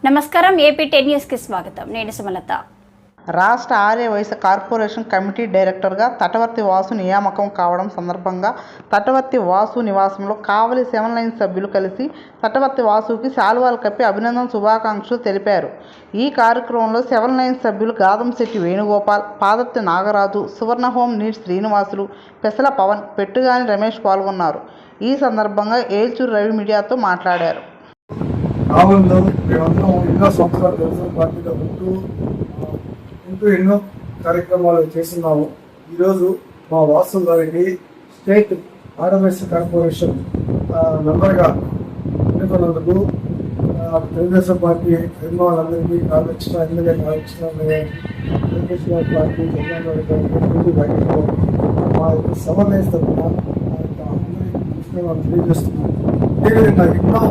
నమస్కారం, ఏపీ 10 న్యూస్కి స్వాగతం. నేను సుమలత. రాష్ట్ర ఆర్యవైశ్య కార్పొరేషన్ కమిటీ డైరెక్టర్గా తటవర్తి వాసు నియామకం కావడం సందర్భంగా తటవర్తి వాసు నివాసంలో కావలి 7 లైన్ సభ్యులు కలిసి తటవర్తి వాసుకి శాలువాలు కప్పి అభినందన శుభాకాంక్షలు తెలిపారు. ఈ కార్యక్రమంలో 7 లైన్ సభ్యులు గాదంశెట్టి వేణుగోపాల్, పాదర్తి నాగరాజు, సువర్ణ హోం నీటి శ్రీనివాసులు, పెసల పవన్, పెట్టుగాని రమేష్ పాల్గొన్నారు. ఈ సందర్భంగా ఏల్చూరు రవి మీడియాతో మాట్లాడారు. కావలిలో మేమందరం ఎన్నో సంవత్సరాలు తెలుగుదేశం పార్టీలో ఉంటూ ఎన్నో కార్యక్రమాలు చేస్తున్నాము. ఈరోజు మా వాసు గారికి స్టేట్ ఆర్యవైశ్య కార్పొరేషన్ మెంబర్గా ఎన్నుకున్నందుకు తెలుగుదేశం పార్టీ అభిమానులందరికీ కావచ్చిన ఎమ్మెల్యే కావచ్చిన తెలుగుదేశం పార్టీ జగన్మోహన్ మా యొక్క సమన్వయస్తున్న అందరికీ తెలియజేస్తున్నాం. అదేవిధంగా ఎన్నో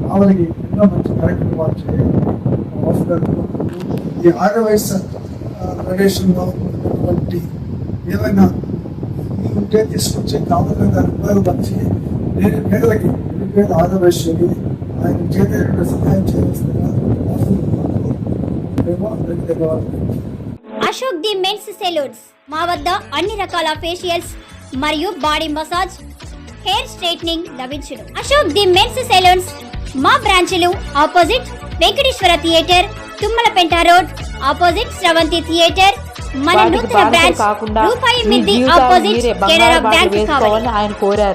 కావలికి ఎన్నో మంచి కార్యక్రమాలు చేయాలి. ఈ ఆర్యవైశ్య ప్రదేశంలో ఉన్నటువంటి ఏదైనా ఉంటే తీసుకొచ్చి కావలి ఉపయోగపరిచి నేను పేదలకి నిరుపేద ఆర్యవైశ్యులకి ఆయన చేత సహాయం చేయాల్సిందిగా అశోక్ ది మెన్స్ సెలూన్స్ మా వద్ద అన్ని రకాల ఫేషియల్స్ మరియు బాడీ మసాజ్, హెయిర్ స్ట్రైట్నింగ్ లభించును. అశోక్ ది మెన్స్ సెలూన్స్ మా బ్రాంచ్లు opposite Venkateswara theatre, Tummalapenta road, opposite Sravanthi theatre. మన నూతన బ్రాంచ్ రూపాయి మిద్ది ఆపోజిట్ కెనరా బ్యాంక్ కావాలి. ఆయన కోరారు.